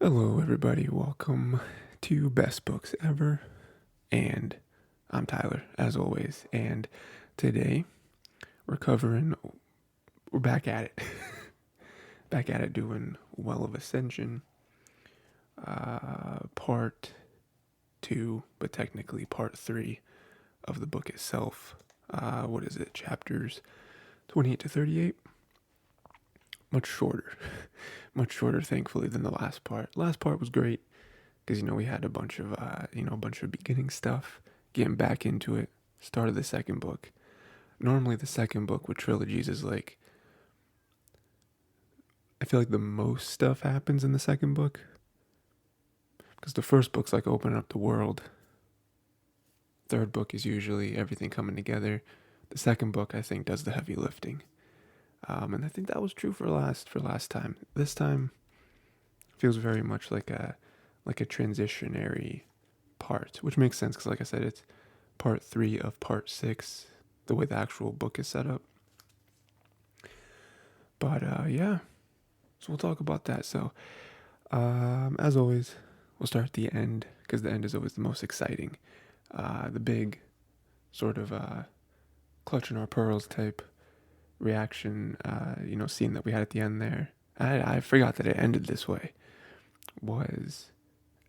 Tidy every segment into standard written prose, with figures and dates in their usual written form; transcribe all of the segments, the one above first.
Hello, everybody. Welcome to Best Books Ever. And I'm Tyler, as always. And today we're back at it. Back at it doing Well of Ascension, part two, but technically part three of the book itself. What is it? Chapters 28 to 38? Much shorter. Much shorter, thankfully, than the last part. Last part was great because we had a bunch of beginning stuff, getting back into it. Start of the second book. Normally, the second book with trilogies is like, I feel like the most stuff happens in the second book because the first book's like opening up the world. Third book is usually everything coming together. The second book, I think, does the heavy lifting, and I think that was true for last time. This time feels very much like a transitionary part, which makes sense because, like I said, it's part three of part six, the way the actual book is set up. But yeah, so we'll talk about that. So, as always, we'll start at the end because the end is always the most exciting. The big sort of clutching our pearls type reaction, scene that we had at the end there. I forgot that it ended this way. Was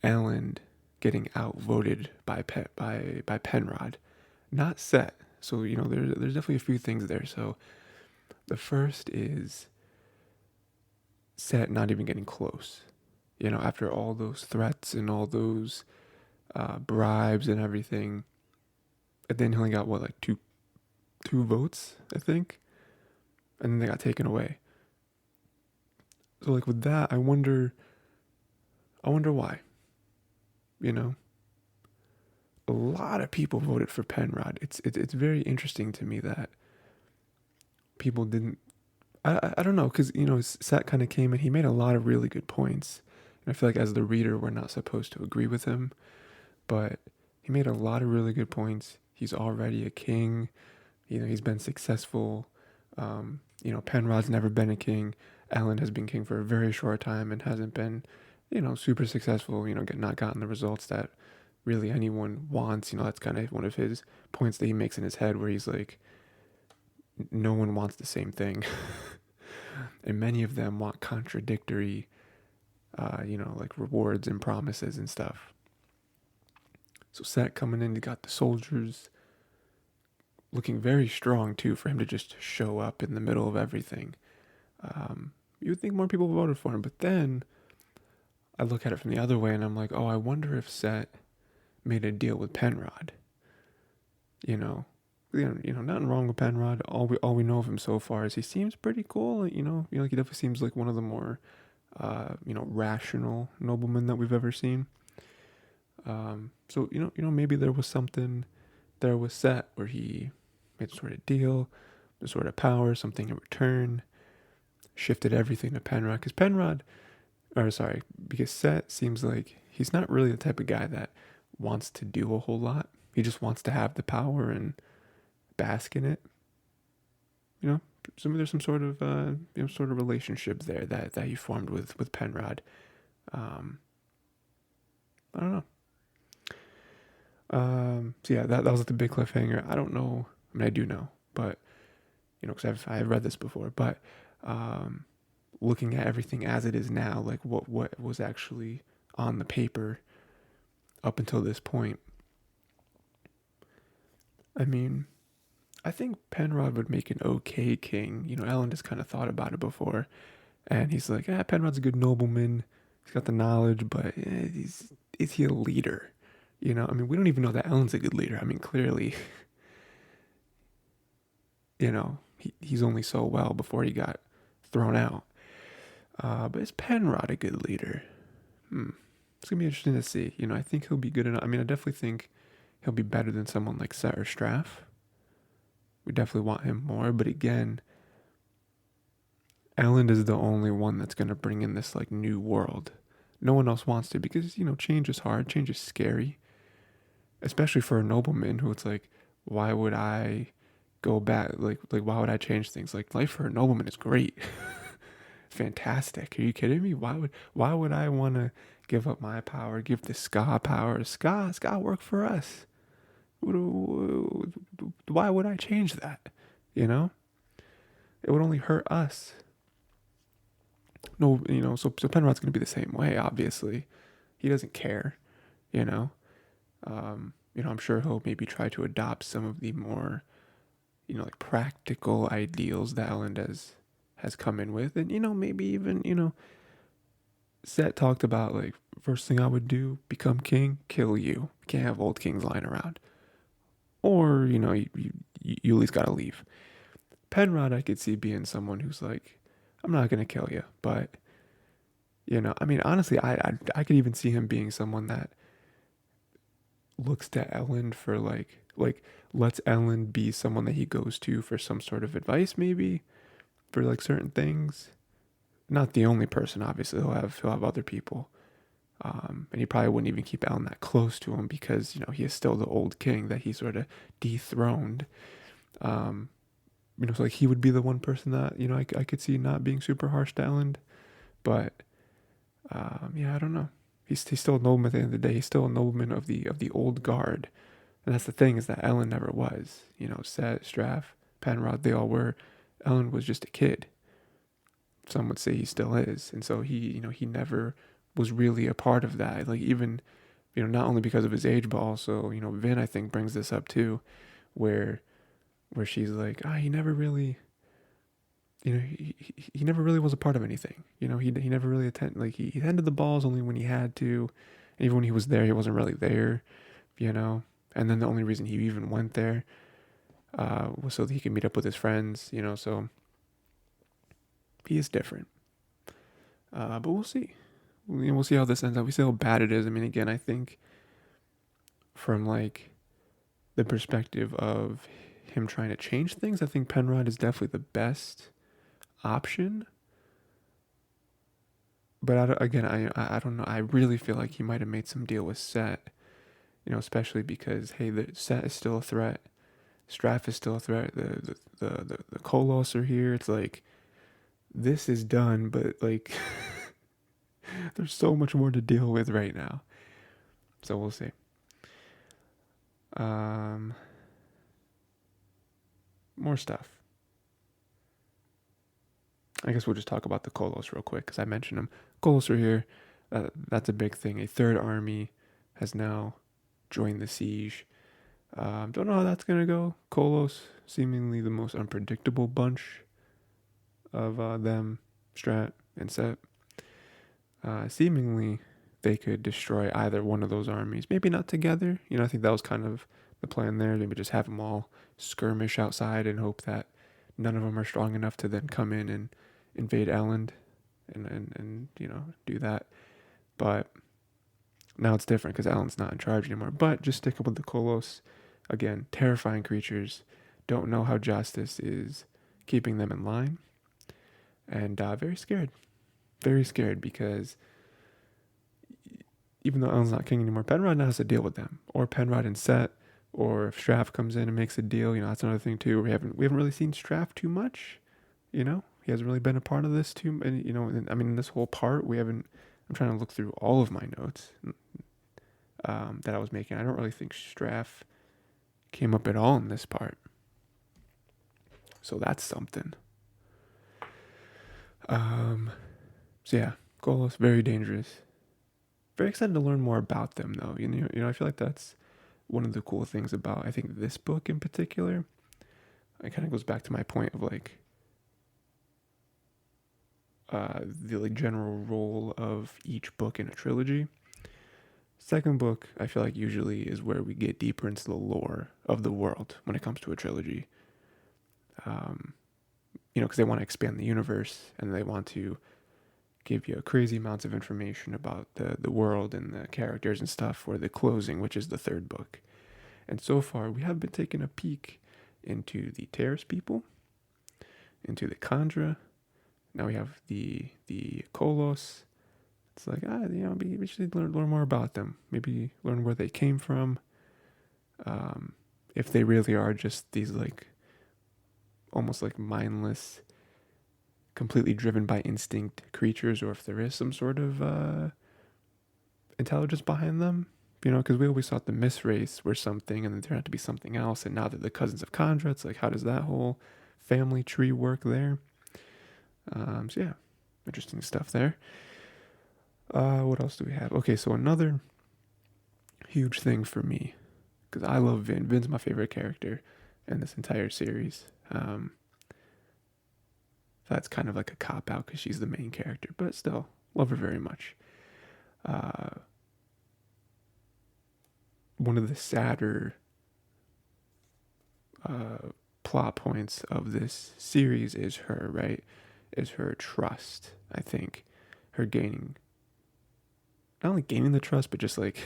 Elend getting outvoted by Penrod, not Set. So there's definitely a few things there. So the first is Set not even getting close. After all those threats and all those bribes and everything, and then he only got like two votes, I think, and then they got taken away. So like with that, I wonder why. A lot of people voted for Penrod. It's very interesting to me that people didn't. I don't know, because Set kind of came and he made a lot of really good points, and I feel like as the reader we're not supposed to agree with him, but he made a lot of really good points. He's already a king. He's been successful. Penrod's never been a king. Elend has been king for a very short time and hasn't been, super successful. Not gotten the results that really anyone wants. That's kind of one of his points that he makes in his head, where he's like, no one wants the same thing, and many of them want contradictory, like rewards and promises and stuff. So Set coming in, he got the soldiers looking very strong too for him to just show up in the middle of everything. You would think more people voted for him, but then I look at it from the other way and I'm like, oh, I wonder if Set made a deal with Penrod. Nothing wrong with Penrod. All we know of him so far is he seems pretty cool. Like he definitely seems like one of the more rational noblemen that we've ever seen. So maybe there was something there with Set where he made a sort of deal, a sort of power, something in return, shifted everything to Penrod. Because Set seems like he's not really the type of guy that wants to do a whole lot. He just wants to have the power and bask in it. There's some sort of relationship there that he formed with Penrod. I don't know. So yeah, that was like the big cliffhanger. I don't know. I mean, I do know, but because I've read this before. But looking at everything as it is now, like what was actually on the paper up until this point, I mean, I think Penrod would make an okay king. Elend has kind of thought about it before, and he's like, Penrod's a good nobleman. He's got the knowledge, but is he a leader? I mean, we don't even know that Elend's a good leader. I mean, clearly, he's only so well before he got thrown out. But is Penrod a good leader? It's gonna be interesting to see. I think he'll be good enough. I mean, I definitely think he'll be better than someone like Set or Straff. We definitely want him more, but again, Elend is the only one that's gonna bring in this like new world. No one else wants to, because change is hard, change is scary, especially for a nobleman who it's like, why would I go back? Like why would I change things? Like life for a nobleman is great. fantastic. Are you kidding me? Why would I want to give up my power, give the ska power? Ska work for us. Why would I change that? You know, it would only hurt us. No, so Penrod's gonna be the same way. Obviously, he doesn't care. You know, I'm sure he'll maybe try to adopt some of the more, like practical ideals that Elend has come in with, and maybe even Set talked about like first thing I would do, become king, kill you. Can't have old kings lying around, or you at least gotta leave. Penrod, I could see being someone who's like, I'm not gonna kill you, but I mean, honestly, I could even see him being someone that looks to Elend for like lets Elend be someone that he goes to for some sort of advice, maybe for like certain things. Not the only person, obviously. He'll have other people, and he probably wouldn't even keep Elend that close to him because he is still the old king that he sort of dethroned. Um, so like he would be the one person that I could see not being super harsh to Elend, but yeah, I don't know. He's still a nobleman at the end of the day. He's still a nobleman of the old guard. And that's the thing, is that Elend never was. Set, Straff, Penrod, they all were. Elend was just a kid. Some would say he still is. And so he never was really a part of that. Like even, not only because of his age, but also, Vin, I think, brings this up too, where she's like, he never really, he never really was a part of anything. He never really he attended the balls only when he had to. And even when he was there, he wasn't really there, And then the only reason he even went there was so that he could meet up with his friends, so he is different. But we'll see. We'll see how this ends up. We see how bad it is. I mean, again, I think from like the perspective of him trying to change things, I think Penrod is definitely the best option. But I don't know. I really feel like he might have made some deal with Set, especially because hey, the Set is still a threat. Straff is still a threat. The Kolos are here. It's like this is done, but like there's so much more to deal with right now. So we'll see. More stuff. I guess we'll just talk about the Kolos real quick because I mentioned them. Kolos are here. That's a big thing. A third army has now joined the siege. Don't know how that's gonna go. Kolos, seemingly the most unpredictable bunch of them, Strat and Set. Seemingly, they could destroy either one of those armies. Maybe not together. I think that was kind of the plan there. Maybe just have them all skirmish outside and hope that none of them are strong enough to then come in and invade Elend and do that. But now it's different because Elend's not in charge anymore. But just stick up with the Kolos. Again, terrifying creatures. Don't know how justice is keeping them in line. And very scared. Very scared because even though Elend's not king anymore, Penrod now has to deal with them. Or Penrod and Set. Or if Straff comes in and makes a deal, that's another thing too. We haven't really seen Straff too much. He hasn't really been a part of this too. And I mean, this whole part we haven't. I'm trying to look through all of my notes that I was making. I don't really think Straff came up at all in this part. So that's something. So yeah, Golos, very dangerous. Very excited to learn more about them though. I feel like that's one of the cool things about, I think, this book in particular. It kind of goes back to my point of like the like general role of each book in a trilogy. Second book, I feel like usually is where we get deeper into the lore of the world when it comes to a trilogy. Because they want to expand the universe and they want to give you crazy amounts of information about the world and the characters and stuff for the closing, which is the third book. And so far, we have been taking a peek into the Terrace people, into the Kandra. Now we have the Kolos. It's like, we should learn more about them. Maybe learn where they came from. If they really are just these like almost like mindless completely driven by instinct creatures, or if there is some sort of intelligence behind them. Because we always thought the Miss race were something, and then there turned out to be something else, and now they're the cousins of Chandra. It's like, how does that whole family tree work there? So yeah, interesting stuff there. What else do we have? Okay, so another huge thing for me, because I love Vin. Vin's my favorite character in this entire series. That's kind of like a cop out because she's the main character, but still love her very much. One of the sadder plot points of this series is her, right? Is her trust, I think. Her gaining, not only gaining the trust, but just like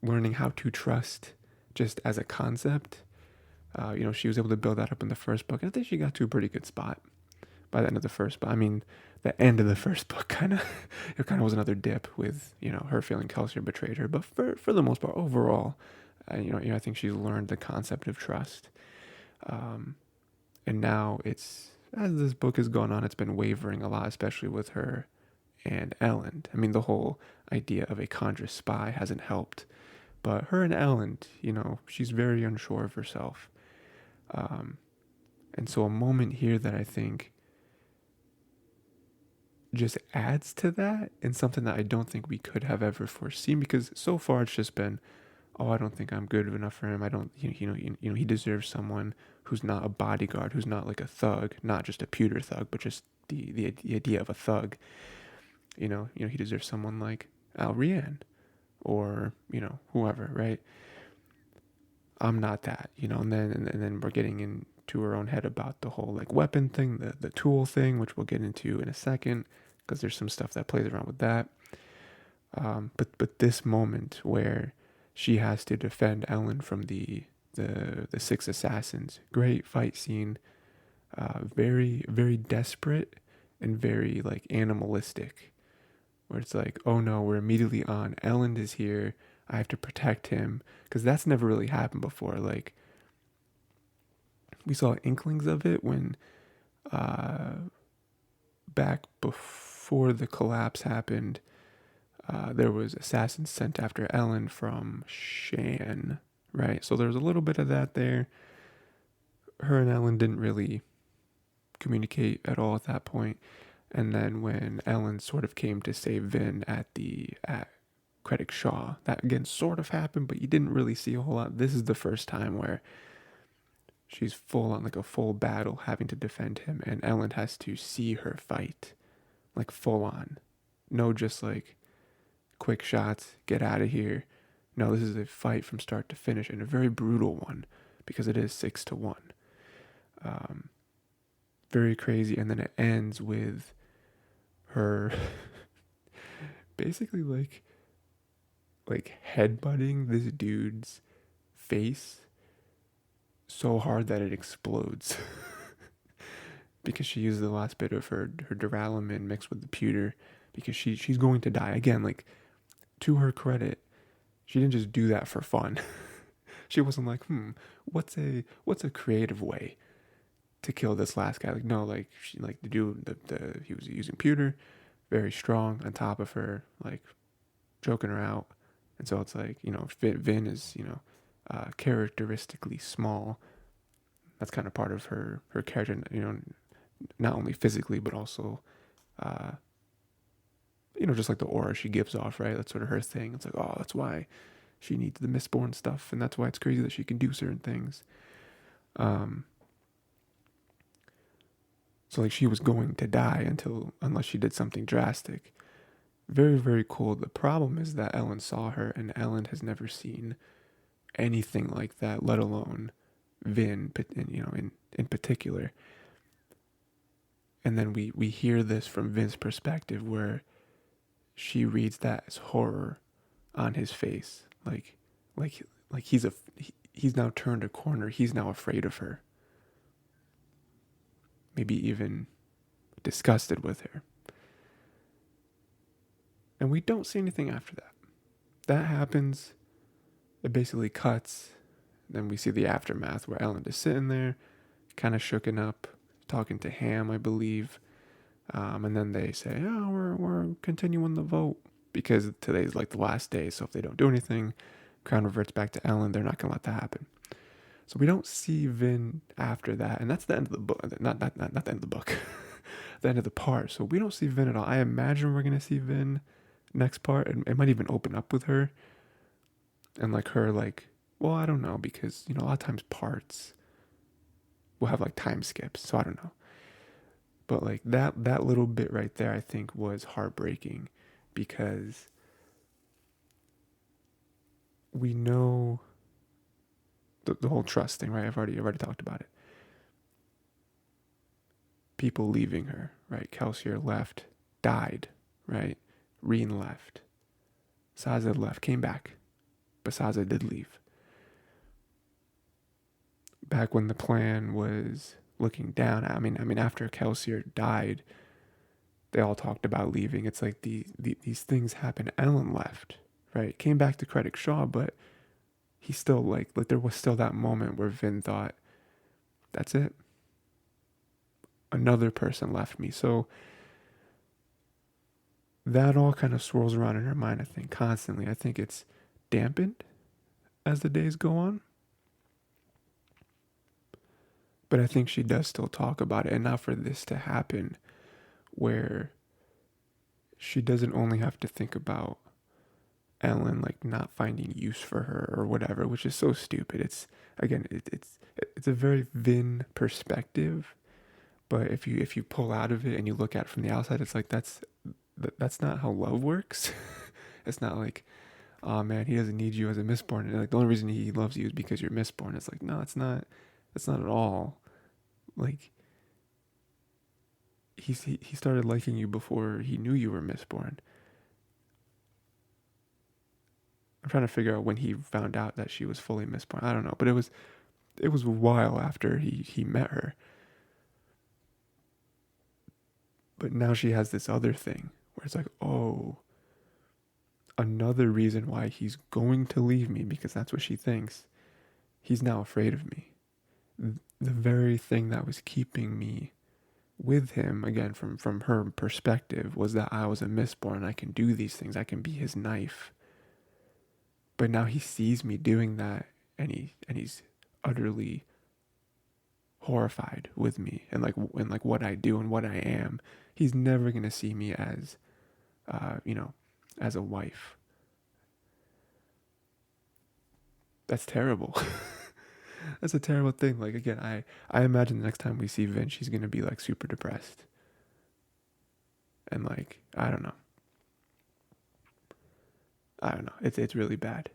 learning how to trust just as a concept. She was able to build that up in the first book. And I think she got to a pretty good spot by the end of the first book. I mean, the end of the first book it kind of was another dip with, her feeling Kelsier betrayed her. But for the most part, overall, I think she's learned the concept of trust. And now as this book has gone on, it's been wavering a lot, especially with her and Elend. I mean, the whole idea of a Chandra spy hasn't helped. But her and Elend, she's very unsure of herself. And so a moment here that I think just adds to that, and something that I don't think we could have ever foreseen, because so far it's just been, oh, I don't think I'm good enough for him. I don't, he deserves someone who's not a bodyguard, who's not like a thug, not just a pewter thug, but just the idea of a thug. He deserves someone like Alrian, or whoever, right? I'm not that, and then we're getting into her own head about the whole like weapon thing, the tool thing, which we'll get into in a second, because there's some stuff that plays around with that. But this moment where she has to defend Elend from the six assassins, great fight scene, very very desperate and very like animalistic, where it's like, oh no, we're immediately on. Elend is here. I have to protect him, because that's never really happened before. Like, we saw inklings of it when back before the collapse happened. There was assassins sent after Elend from Shan, right? So there was a little bit of that there. Her and Elend didn't really communicate at all at that point. And then when Elend sort of came to save Vin at Credit Shaw, that again sort of happened, but you didn't really see a whole lot. This is the first time where she's full on like a full battle having to defend him, and Elend has to see her fight, like full on. No, just like quick shots, get out of here. No, this is a fight from start to finish, and a very brutal one, because it is 6-1. Very crazy. And then it ends with her basically like headbutting this dude's face so hard that it explodes. Because she used the last bit of her duralumin mixed with the pewter, because she's going to die again. Like, to her credit, she didn't just do that for fun. She wasn't like, what's a creative way to kill this last guy? Like, no, like she like the dude he was using pewter, very strong, on top of her, like choking her out. And so it's like, Vin is, characteristically small. That's kind of part of her character, not only physically, but also, just like the aura she gives off, right? That's sort of her thing. It's like, oh, that's why she needs the Mistborn stuff, and that's why it's crazy that she can do certain things. So like, she was going to die unless she did something drastic. Very, very cool. The problem is that Elend saw her, and Elend has never seen anything like that, let alone Vin, in particular. And then we hear this from Vin's perspective, where she reads that as horror on his face, like he's now turned a corner. He's now afraid of her, maybe even disgusted with her. And we don't see anything after that. That happens. It basically cuts. Then we see the aftermath, where Elend is sitting there, kind of shooken up. talking to Ham, I believe. And then they say, oh, we're continuing the vote because today's like the last day. So if they don't do anything, Crown reverts back to Elend. They're not going to let that happen. So we don't see Vin after that. And that's the end of the book. Not the end of the book. The end of the part. So we don't see Vin at all. I imagine we're going to see Vin next part. It might even open up with her. And like her, like, well, I don't know. Because, a lot of times parts will have like time skips. So I don't know. But like that little bit right there, I think was heartbreaking because we know the whole trust thing, right? I've already talked about it. People leaving her, right? Kelsier left, died, right? Reen left. Sazed left, came back, but Sazed did leave. Back when the clan was looking down, I mean, after Kelsier died, they all talked about leaving. It's like these things happen. Elend left, right? Came back to Credit Shaw, but he still like there was still that moment where Vin thought, that's it. Another person left me. So that all kind of swirls around in her mind, I think, constantly. I think it's dampened as the days go on. But I think she does still talk about it. And not for this to happen where she doesn't only have to think about Elend like not finding use for her or whatever, which is so stupid. It's again, it's a very Vin perspective, but if you pull out of it and you look at it from the outside, it's like that's not how love works. It's not like, oh man, he doesn't need you as a Mistborn. And like the only reason he loves you is because you're Mistborn. It's like, no, it's not. That's not at all. Like he started liking you before he knew you were Mistborn. I'm trying to figure out when he found out that she was fully Mistborn. I don't know, but it was a while after he met her. But now she has this other thing where it's like, oh, another reason why he's going to leave me, because that's what she thinks. He's now afraid of me. The very thing that was keeping me with him, again, from her perspective, was that I was a Mistborn. I can do these things. I can be his knife. But now he sees me doing that, and he's utterly horrified with me and like what I do and what I am. He's never gonna see me as, as a wife. That's terrible. That's a terrible thing. Like again, I imagine the next time we see Vin, she's gonna be like super depressed, and like I don't know. It's really bad.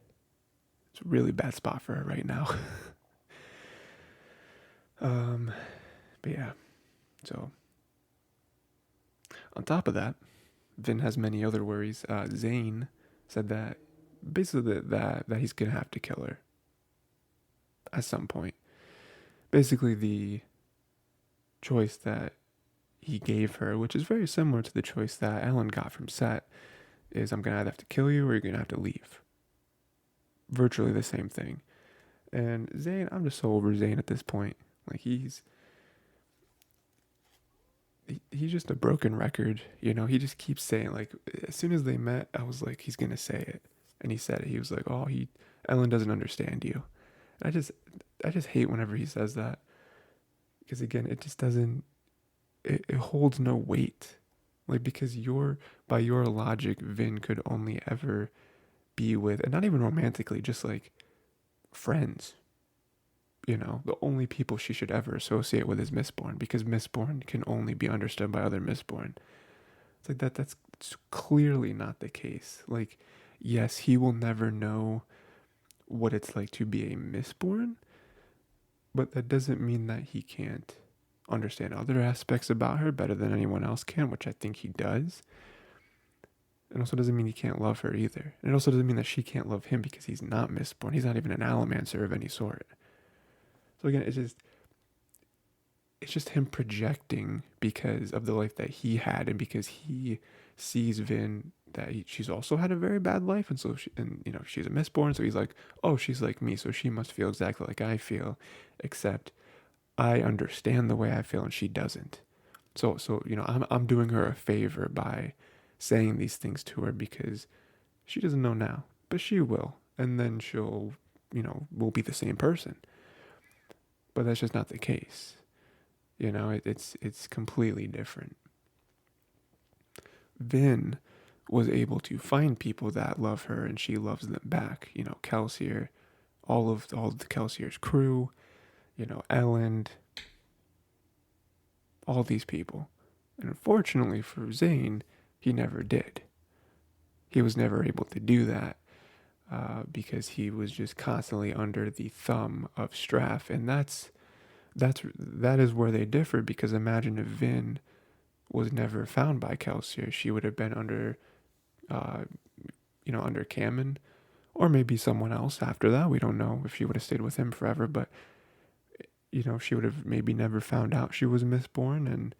It's a really bad spot for her right now. But yeah. So on top of that, Vin has many other worries. Zane said that basically that he's gonna have to kill her at some point. Basically, the choice that he gave her, which is very similar to the choice that Elend got from Set, is I'm gonna either have to kill you or you're gonna have to leave. Virtually the same thing. And Zane, I'm just so over Zane at this point. Like he's just a broken record, He just keeps saying, like, as soon as they met, I was like, he's gonna say it, and he said it. He was like, oh, Elend doesn't understand you. And I just hate whenever he says that, because again, it just doesn't. It holds no weight, like because by your logic, Vin could only ever be with, and not even romantically, just like friends. The only people she should ever associate with is Mistborn, because Mistborn can only be understood by other Mistborn. It's like that's clearly not the case. Like, yes, he will never know what it's like to be a Mistborn, but that doesn't mean that he can't understand other aspects about her better than anyone else can, which I think he does. It also doesn't mean he can't love her either. And it also doesn't mean that she can't love him because he's not Mistborn. He's not even an Allomancer of any sort. So again, it's just him projecting because of the life that he had, and because he sees Vin that she's also had a very bad life, and so she's a Mistborn, so he's like, oh, she's like me, so she must feel exactly like I feel, except I understand the way I feel and she doesn't. So I'm doing her a favor by saying these things to her because she doesn't know now, but she will, and then she'll, we'll be the same person. But that's just not the case. It's completely different. Vin was able to find people that love her and she loves them back. Kelsier, all of the Kelsier's crew, Elend, all these people. And unfortunately for Zane, he never did. He was never able to do that because he was just constantly under the thumb of Straff, and that is where they differed. Because imagine if Vin was never found by Kelsier, she would have been under, uh, under Cameron, or maybe someone else after that. We don't know if she would have stayed with him forever, but she would have maybe never found out she was mistborn, and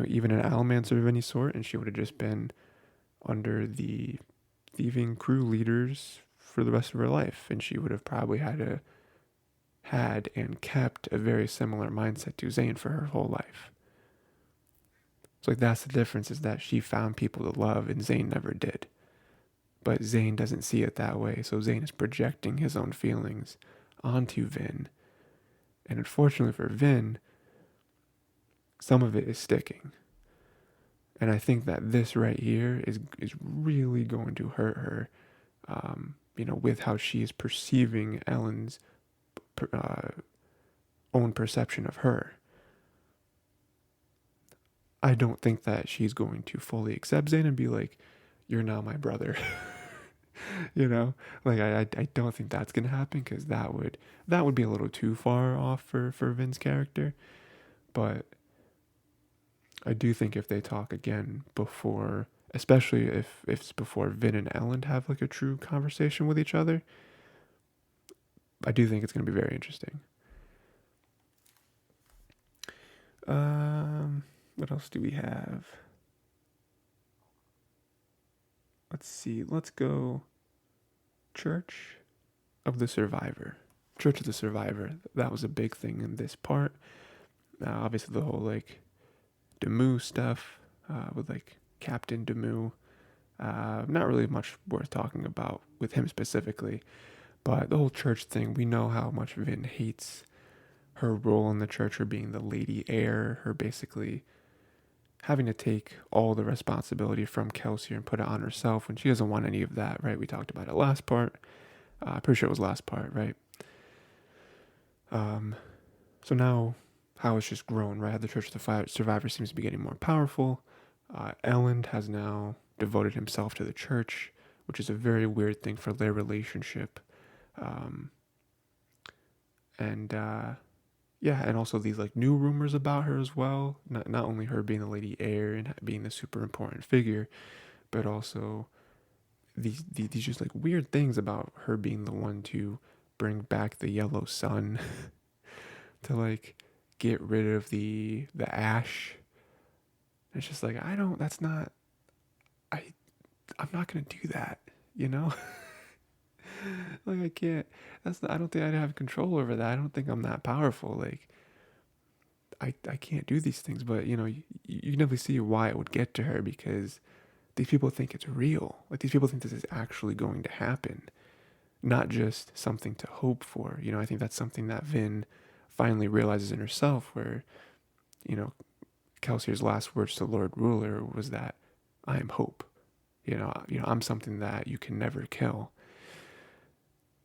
even an Allomancer of any sort, and she would have just been under the thieving crew leaders for the rest of her life, and she would have probably had and kept a very similar mindset to Zane for her whole life. So that's the difference, is that she found people to love and Zane never did. But Zane doesn't see it that way, so Zane is projecting his own feelings onto Vin. And unfortunately for Vin, some of it is sticking. And I think that this right here is really going to hurt her, with how she is perceiving Elend's own perception of her. I don't think that she's going to fully accept Zane and be like, "You're now my brother." I don't think that's gonna happen, because that would be a little too far off for Vin's character. But I do think if they talk again before, especially if it's before Vin and Elend have like a true conversation with each other, I do think it's going to be very interesting. What else do we have? Let's see. Let's go Church of the Survivor. Church of the Survivor. That was a big thing in this part. Obviously, the whole Demus stuff with Captain Demus. Not really much worth talking about with him specifically, but the whole church thing, we know how much Vin hates her role in the church, her being the lady heir, her basically having to take all the responsibility from Kelsier and put it on herself when she doesn't want any of that, right? We talked about it last part. Pretty sure it was last part, right? So now how it's just grown, right? The Church of the Survivor seems to be getting more powerful. Elend has now devoted himself to the church, which is a very weird thing for their relationship. And also these new rumors about her as well. Not only her being the lady heir and being the super important figure, but also these just weird things about her being the one to bring back the yellow sun, to get rid of the ash. It's just I'm not gonna do that, I can't. I don't think I'd have control over that. I don't think I'm that powerful. I can't do these things. But you can definitely see why it would get to her, because these people think it's real. These people think this is actually going to happen, not just something to hope for. I think that's something that Vin finally realizes in herself, where Kelsier's last words to Lord Ruler was that I am hope. I'm something that you can never kill.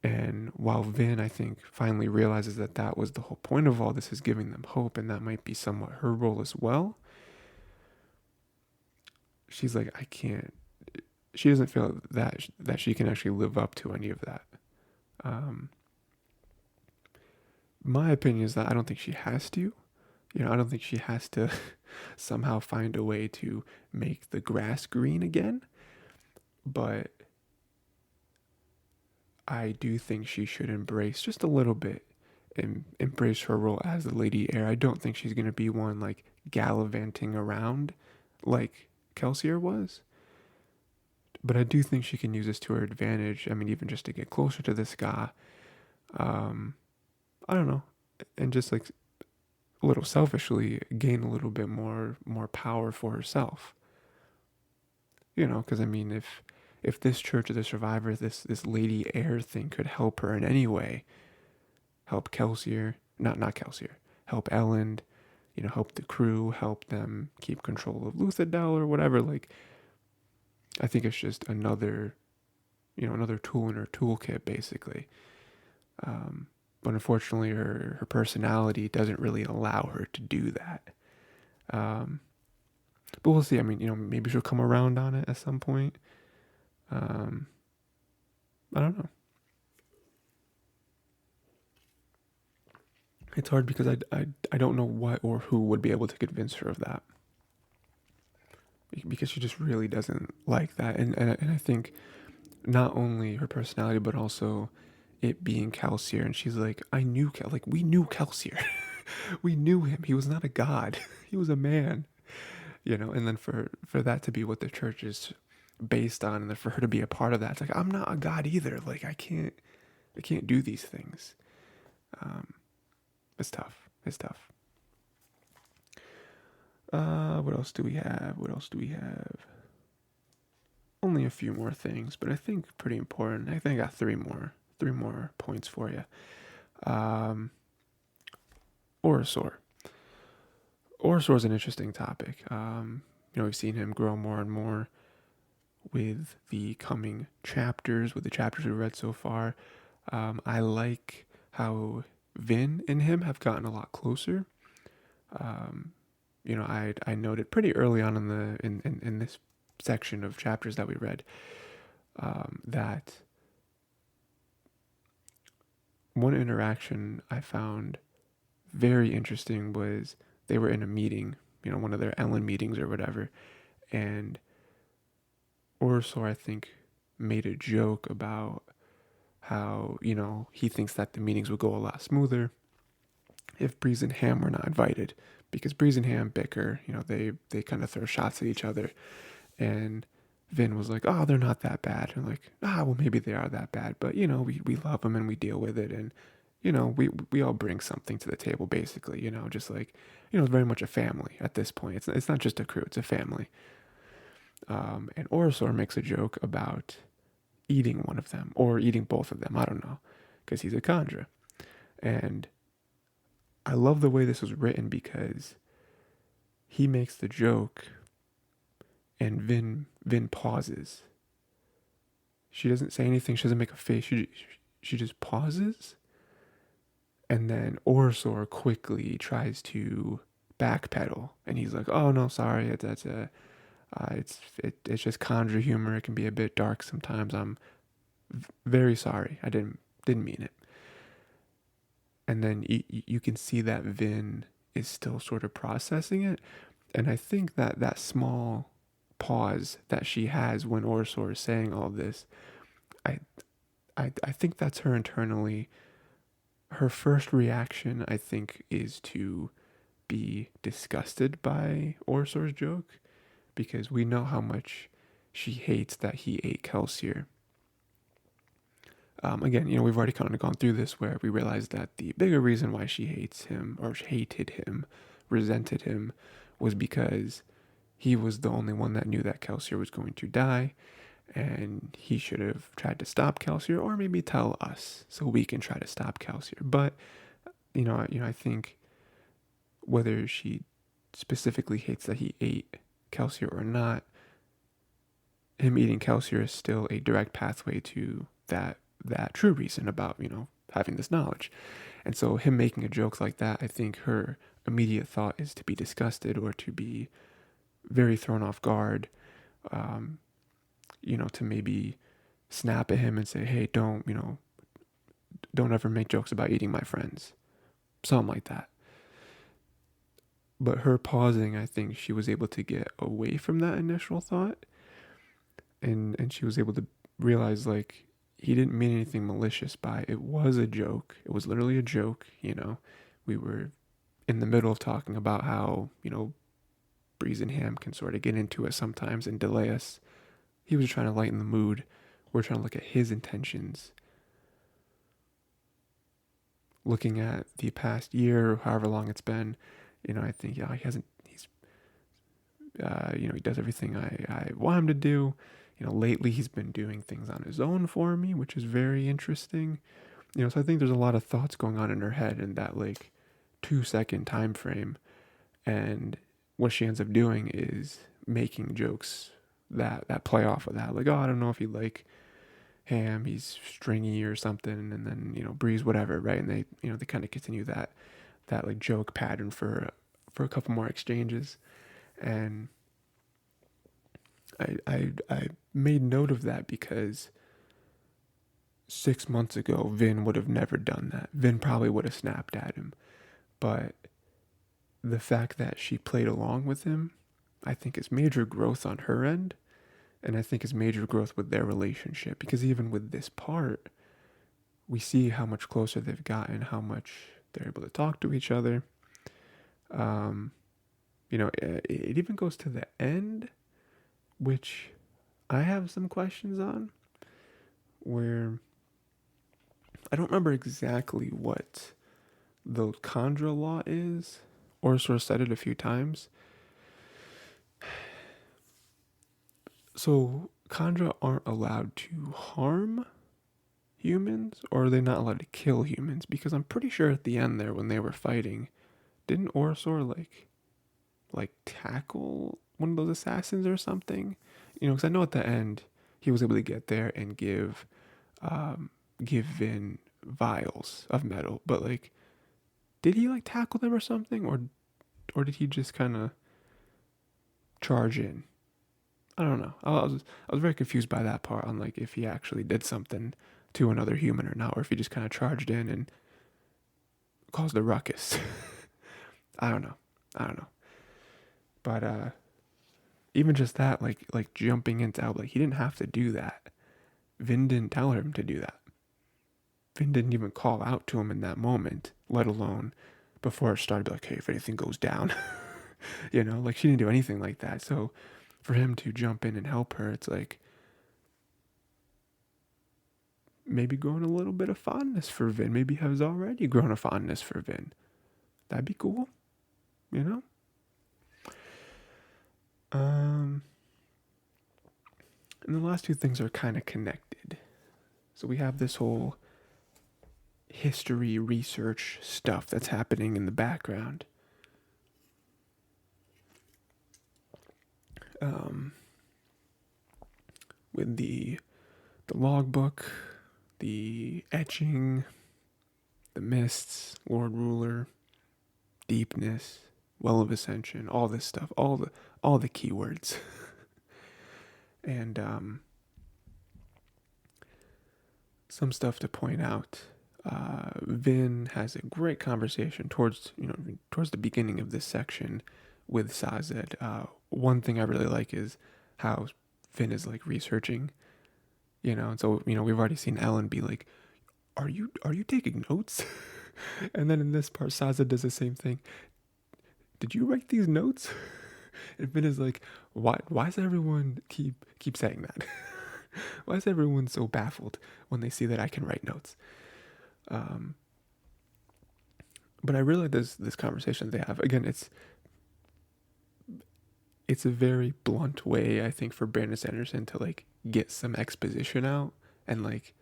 And while Vin, I think, finally realizes that that was the whole point of all this, is giving them hope, and that might be somewhat her role as well, she's like, I can't. She doesn't feel that she can actually live up to any of that. My opinion is that I don't think she has to. I don't think she has to somehow find a way to make the grass green again. But I do think she should embrace just a little bit, and embrace her role as the lady heir. I don't think she's going to be one gallivanting around like Kelsier was. But I do think she can use this to her advantage. I mean, even just to get closer to this guy. I don't know. And just a little selfishly, gain a little bit more power for herself. Because I mean, if this Church of the Survivor, this Lady Air thing could help her in any way, help Kelsier, not Kelsier, help Elend, help the crew, help them keep control of Luthadel or whatever. Like, I think it's just another tool in her toolkit, basically. But unfortunately, her personality doesn't really allow her to do that. But we'll see. I mean, maybe she'll come around on it at some point. I don't know. It's hard because I don't know what or who would be able to convince her of that. Because she just really doesn't like that. And I think not only her personality, but also it being Kelsier. And she's like, we knew Kelsier. We knew him. He was not a god. He was a man. And then for that to be what the church is based on, and then for her to be a part of that, it's like, I'm not a god either. Like, I can't do these things. It's tough. What else do we have? Only a few more things, but I think pretty important. I think I got three more points for you. Orosor. Orosor is an interesting topic. We've seen him grow more and more with the coming chapters, with the chapters we've read so far. I like how Vin and him have gotten a lot closer. I noted pretty early on in this section of chapters that we read that one interaction I found very interesting was they were in a meeting, one of their Elend meetings or whatever, and Orosor, I think, made a joke about how, he thinks that the meetings would go a lot smoother if Breeze and Ham were not invited, because Breeze and Ham bicker, they kind of throw shots at each other, and Vin was like, oh, they're not that bad, and like, well, maybe they are that bad, but we love them and we deal with it, and we all bring something to the table, basically, just like, it's very much a family at this point. It's not just a crew, it's a family. And Orosor makes a joke about eating one of them or eating both of them. I don't know, because he's a Khandra. And I love the way this was written because he makes the joke and Vin pauses. She doesn't say anything. She doesn't make a face. She just pauses. And then Orosor quickly tries to backpedal. And he's like, oh, no, sorry. It's just Khandra humor. It can be a bit dark sometimes. I'm very sorry. I didn't mean it. And then you can see that Vin is still sort of processing it. And I think that small pause that she has when Orosor is saying all this, I think that's her internally. Her first reaction, I think, is to be disgusted by Orosor's joke, because we know how much she hates that he ate Kelsier. Again, we've already kind of gone through this where we realized that the bigger reason why she hates him, or hated him, resented him, was because he was the only one that knew that Kelsier was going to die, and he should have tried to stop Kelsier, or maybe tell us so we can try to stop Kelsier. But I think whether she specifically hates that he ate Kelsier or not, him eating Kelsier is still a direct pathway to that true reason about having this knowledge. And so him making a joke like that, I think her immediate thought is to be disgusted or to be very thrown off guard, to maybe snap at him and say, hey, don't ever make jokes about eating my friends, something like that. But her pausing, I think she was able to get away from that initial thought, and she was able to realize, like, he didn't mean anything malicious by it. It was a joke. It was literally a joke. We were in the middle of talking about how, Breeze and Ham can sort of get into it sometimes and delay us. He was trying to lighten the mood. We're trying to look at his intentions. looking at the past year, or however long it's been, I think, yeah, he does everything I want him to do. Lately he's been doing things on his own for me, which is very interesting. So I think there's a lot of thoughts going on in her head in that like 2 second time frame. And what she ends up doing is making jokes that play off of that. Like, oh, I don't know if you like Ham, he's stringy or something, and then, Breeze, whatever, right? And they kind of continue that like joke pattern for a couple more exchanges. And I made note of that because 6 months ago, Vin would have never done that. Vin probably would have snapped at him. But the fact that she played along with him, I think is major growth on her end. And I think is major growth with their relationship. Because even with this part, we see how much closer they've gotten, how much they're able to talk to each other. It even goes to the end, which I have some questions on, where I don't remember exactly what the Khandra law is. Orsor said it a few times. So Khandra aren't allowed to harm humans, or are they not allowed to kill humans? Because I'm pretty sure at the end there, when they were fighting, didn't Orsor like tackle one of those assassins or something? Because I know at the end he was able to get there and give Vin vials of metal, but like, did he like tackle them or something, or did he just kind of charge in? I don't know. I was very confused by that part on like if he actually did something to another human or not, or if he just kind of charged in and caused a ruckus. I don't know. But even just that, like jumping into out, like he didn't have to do that. Vin didn't tell him to do that. Vin didn't even call out to him in that moment, let alone before it started, like, hey, if anything goes down. Like she didn't do anything like that. So for him to jump in and help her, it's like maybe growing a little bit of fondness for Vin. Maybe has already grown a fondness for Vin. That'd be cool, you know? And the last two things are kind of connected. So we have this whole history research stuff that's happening in the background. With the logbook, the etching, the mists, Lord Ruler, Deepness, Well of Ascension, all this stuff, all the keywords. And some stuff to point out. Vin has a great conversation towards the beginning of this section with Sazed. One thing I really like is how Vin is like researching, and so we've already seen Elend be like, "Are you taking notes?" And then in this part, Sazed does the same thing. Did you write these notes? And Vin is like, "Why does everyone keep saying that? Why is everyone so baffled when they see that I can write notes?" But I really like this conversation they have. Again, it's a very blunt way, I think, for Brandon Sanderson to like get some exposition out and like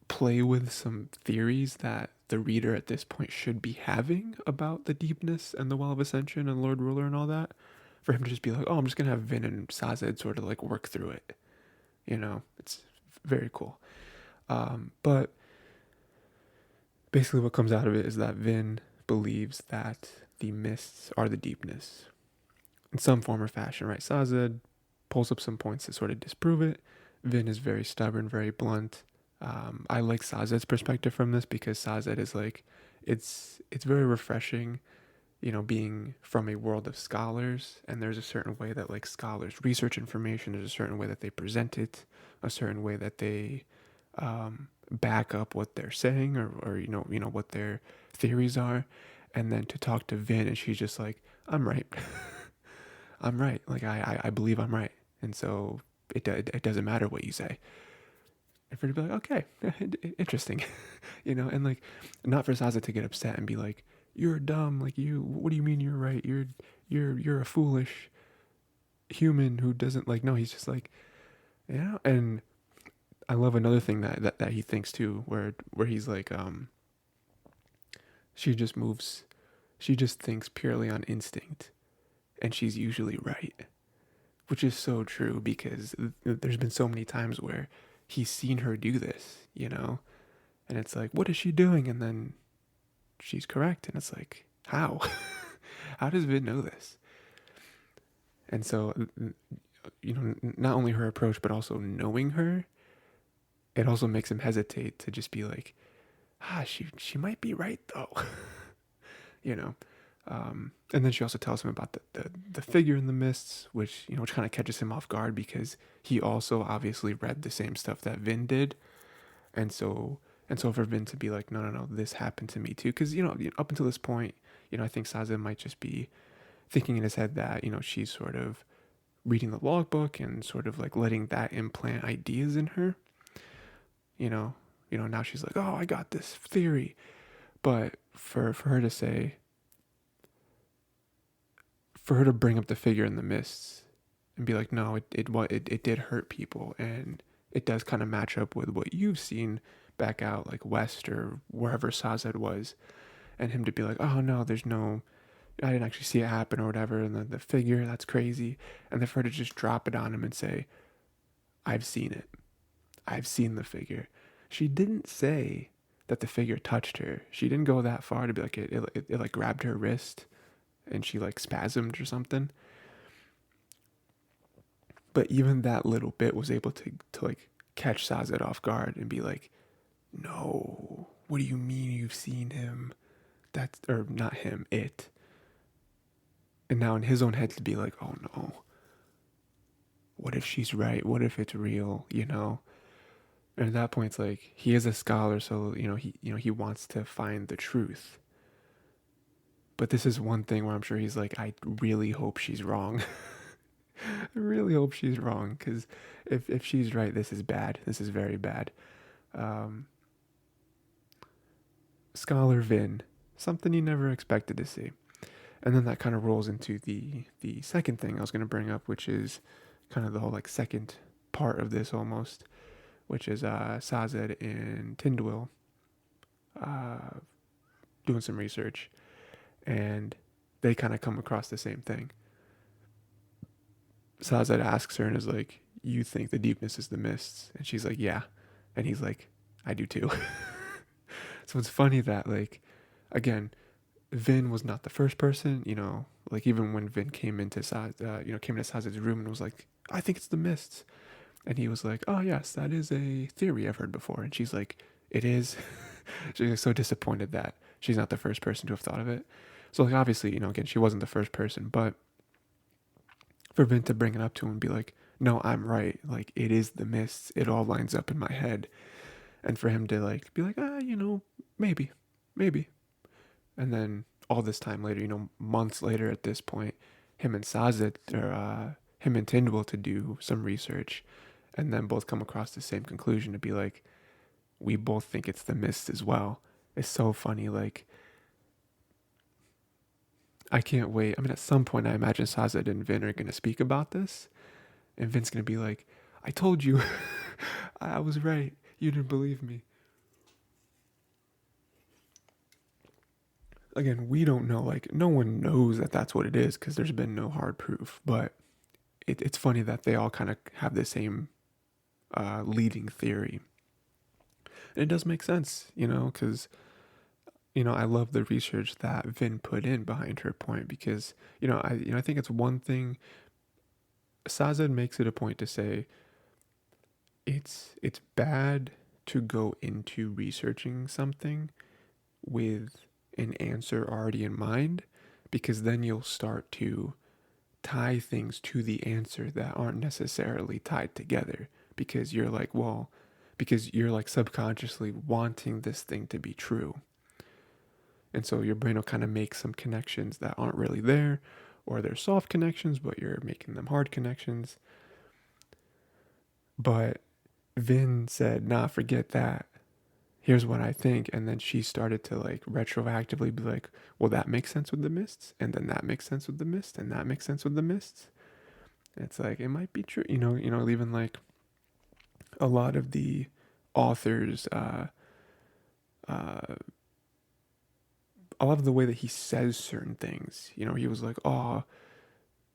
play with some theories that the reader at this point should be having about the Deepness and the Well of Ascension and Lord Ruler and all that. For him to just be like, oh, I'm just gonna have Vin and Sazed sort of like work through it. It's very cool. But basically what comes out of it is that Vin believes that the mists are the Deepness in some form or fashion, right? Sazed pulls up some points to sort of disprove it. Vin is very stubborn, very blunt. I like Sazed's perspective from this because Sazed is like, it's very refreshing, being from a world of scholars, and there's a certain way that like scholars research information. There's a certain way that they present it, a certain way that they back up what they're saying, or what their theories are. And then to talk to Vin, and she's just like, I'm right. I'm right. Like I believe I'm right, and so it doesn't matter what you say. And for her to be like, okay, interesting, and like, not for Saza to get upset and be like, you're dumb, like what do you mean you're right? You're a foolish human who doesn't like, no, he's just like, yeah. And I love another thing that he thinks too, where he's like, she just moves, she just thinks purely on instinct, and she's usually right, which is so true because there's been so many times where he's seen her do this, and it's like, what is she doing? And then she's correct, and it's like, how? How does Vin know this? And so, not only her approach, but also knowing her, it also makes him hesitate to just be like, she might be right though, you know. And then she also tells him about the figure in the mists, which kind of catches him off guard because he also obviously read the same stuff that Vin did, and so for Vin to be like, no, this happened to me too, because up until this point, I think Saza might just be thinking in his head that she's sort of reading the logbook and sort of like letting that implant ideas in her. You know, now she's like, oh, I got this theory, but for her to say, for her to bring up the figure in the mists and be like, no, it did hurt people, and it does kind of match up with what you've seen back out like west or wherever Sazed was, and him to be like, oh no, I didn't actually see it happen or whatever, and the figure, that's crazy, and then for her to just drop it on him and say, I've seen it, I've seen the figure. She didn't say that the figure touched her. She didn't go that far to be like it like grabbed her wrist and she like spasmed or something. But even that little bit was able to like catch Sazed off guard and be like, no, what do you mean you've seen him? That's, or not him, it. And now in his own head to be like, oh no, what if she's right? What if it's real? And at that point, it's like, he is a scholar, so he wants to find the truth. But this is one thing where I'm sure he's like, I really hope she's wrong. I really hope she's wrong, because if she's right, this is bad. This is very bad. Um, Scholar Vin, something you never expected to see. And then that kind of rolls into the second thing I was going to bring up, which is kind of the whole like second part of this almost, which is Sazed and Tindwyl uh, doing some research, and they kind of come across the same thing. Sazed asks her and is like, you think the deepness is the mists? And she's like, yeah. And he's like, I do too. So it's funny that, like, again, Vin was not the first person, like even when Vin came into Sazed's room and was like, I think it's the mists. And he was like, oh yes, that is a theory I've heard before. And she's like, it is. She's so disappointed that she's not the first person to have thought of it. So like, obviously, again, she wasn't the first person, but for Vin to bring it up to him and be like, no, I'm right. Like, it is the mists. It all lines up in my head. And for him to like be like, maybe. And then all this time later, months later at this point, him and Sazed, or him and Tindwyl to do some research, and then both come across the same conclusion to be like, we both think it's the mist as well. It's so funny. Like, I can't wait. I mean, at some point, I imagine Sazed and Vin are going to speak about this, and Vin's going to be like, I told you. I was right. You didn't believe me. Again, we don't know. Like, no one knows that that's what it is because there's been no hard proof. But it's funny that they all kind of have the same leading theory. And it does make sense, because, I love the research that Vin put in behind her point because, I think it's one thing. Sazed makes it a point to say it's bad to go into researching something with an answer already in mind, because then you'll start to tie things to the answer that aren't necessarily tied together, because you're like, well, because you're like subconsciously wanting this thing to be true. And so your brain will kind of make some connections that aren't really there, or they're soft connections, but you're making them hard connections. But Vin said, "Nah, forget that. Here's what I think," and then she started to like retroactively be like, "Well, that makes sense with the mists, and then that makes sense with the mist, and that makes sense with the mists." It's like it might be true, even like a lot of the authors, uh, a lot of the way that he says certain things, he was like, "Oh,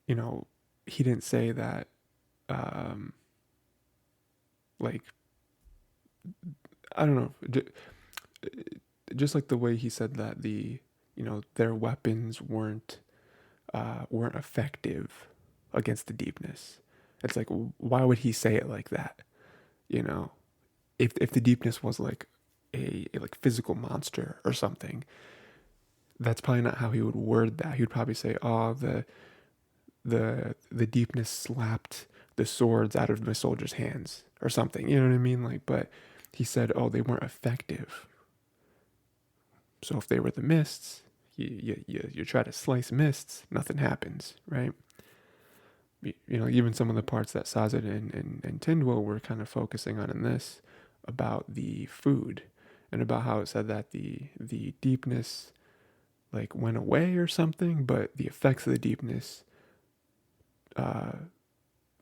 you know, he didn't say that." Um, like I don't know, just like the way he said that their weapons weren't effective against the deepness. It's like, why would he say it like that? You know, if the deepness was like a like physical monster or something, that's probably not how he would word that. He would probably say, "Oh, the deepness slapped the swords out of my soldiers' hands" or something. You know what I mean? Like, but he said, "Oh, they weren't effective." So if they were the mists, you try to slice mists, nothing happens, right? Even some of the parts that Sazed and Tindwyl were kind of focusing on in this about the food and about how it said that the deepness like went away or something, but the effects of the deepness uh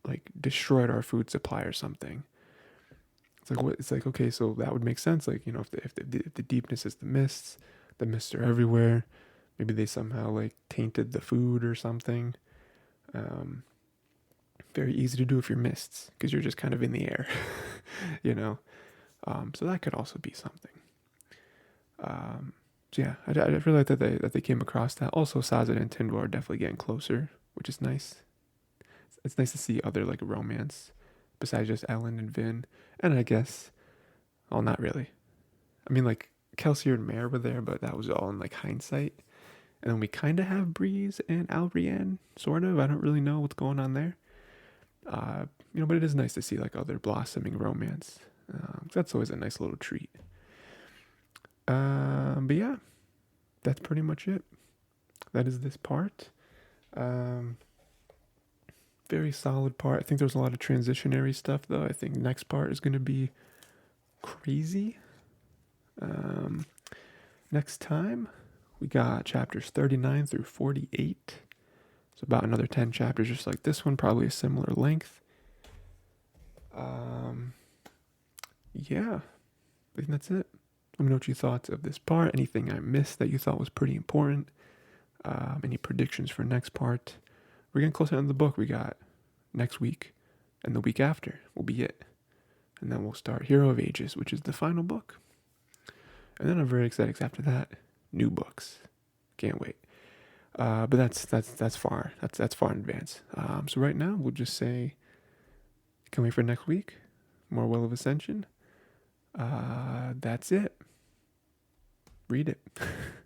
like destroyed our food supply or something. It's like what? It's like, okay, so that would make sense. Like, if the deepness is the mists are everywhere. Maybe they somehow like tainted the food or something. Um, Very easy to do if you're mists because you're just kind of in the air, you know. So that could also be something. So yeah, I really like that they came across that. Also, Sazed and Tindwyl are definitely getting closer, which is nice. It's nice to see other like romance besides just Elend and Vin, and I guess, well, not really. I mean, like Kelsier and Mare were there, but that was all in like hindsight. And then we kind of have Breeze and Albrienne, sort of. I don't really know what's going on there. Uh, but it is nice to see like other blossoming romance. That's always a nice little treat. But yeah, that's pretty much it. That is this part. Um, Very solid part. I think there's a lot of transitionary stuff though. I think next part is going to be crazy. Um, Next time we got chapters 39 through 48. So about another 10 chapters just like this one, probably a similar length. Yeah, I think that's it. Let me know what you thought of this part. Anything I missed that you thought was pretty important. Any predictions for next part? We're getting closer to the book. We got next week and the week after will be it. And then we'll start Hero of Ages, which is the final book. And then I'm very excited after that, new books. Can't wait. But that's far. That's far in advance. So right now we'll just say, can't wait for next week. More Well of Ascension. That's it. Read it.